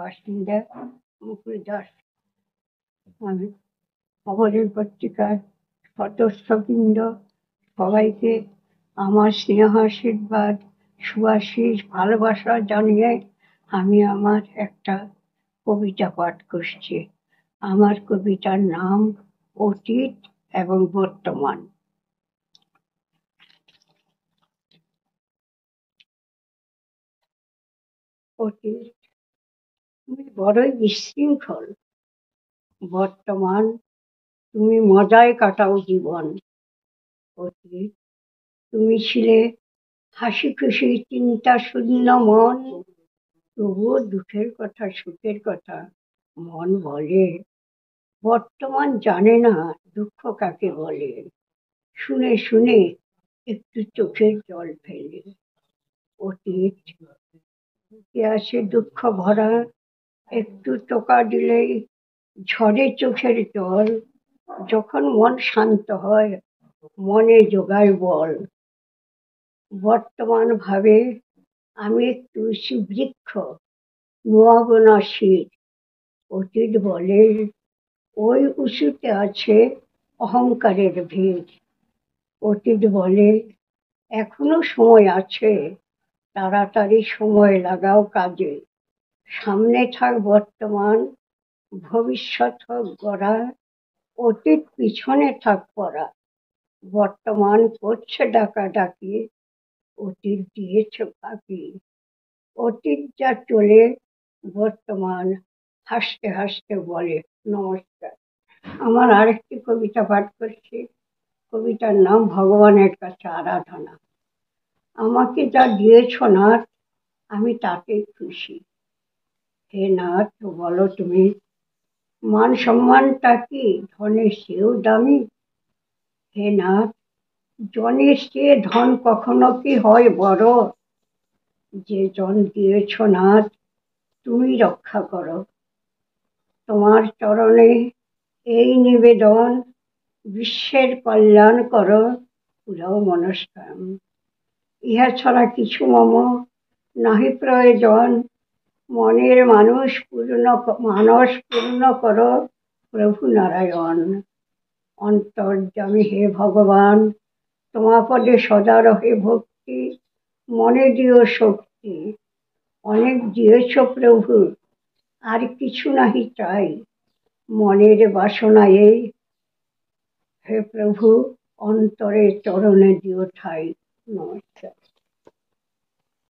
বাসিন্দা মুকুল দাস। আমি খবরের পত্রিকার সদস্যবৃন্দ সবাইকে আমার স্নেহাশীর্বাদ সুআশীষ ভালোবাসা জানিয়ে আমি আমার একটা কবিতা পাঠ করছি। আমার কবিতার নাম অতীত এবং বর্তমান। অতীত, তুমি বড়ই বিশৃঙ্খল। বর্তমান, তুমি মজায় কাটাও জীবন। অতীত, তুমি ছিলে হাসি খুশি চিন্তা শূন্য মন, তবুও দুঃখের কথা সুখের কথা মন বলে। বর্তমান জানে না দুঃখ কাকে বলে, শুনে শুনে একটু চোখের জল ফেলে। অতীত, বুকে আছে দুঃখ ভরা, একটু টোকা দিলেই ঝরে চোখের জল। যখন মন শান্ত হয় মনে জোগায় বল। বর্তমান ভাবে আমি একটু বৃক্ষ, নোয়াবো না শির। অতীত বলে ওই উঁচুতে আছে অহংকারের ভিড়। অতীত বলে এখনো সময় আছে, তাড়াতাড়ি সময় লাগাও কাজে। সামনে থাক বর্তমান, ভবিষ্যৎ হোক গড়া, অতীত পিছনে থাক পড়া। বর্তমান করছে ডাকাডাকি, অতীত দিয়েছে ফাঁকি। অতীত যা চলে বর্তমান হাসতে হাসতে বলে নমস্কার। আমার আরেকটি কবিতা পাঠ করছি। কবিতার নাম ভগবানের কাছে আরাধনা। আমাকে যা দিয়েছ নাথ, আমি তাতেই খুশি। হে নাথ, বলো তুমি, মান সম্মানটা কি ধনের চেয়েও দামি? হে নাথ, জনের চেয়ে ধন কখনো কি হয় বড়? যে জন দিয়েছ নাথ, তুমি রক্ষা করো। তোমার চরণে এই নিবেদন, বিশ্বের কল্যাণ করো, পুরাও মনস্কাম। ইহা ছাড়া কিছু মম নাহি প্রয়োজন, মনের মানস পূর্ণ করো প্রভু নারায়ণ। অন্তর্যামী হে ভগবান, তোমা পদে সদা রহে ভক্তি, মনে দিও শক্তি। অনেক দিয়েছ প্রভু, আর কিছু নাহি চাই, মনের বাসনা এই। হে প্রভু, অন্তরে চরণে দিও ঠাই। নমস্কার।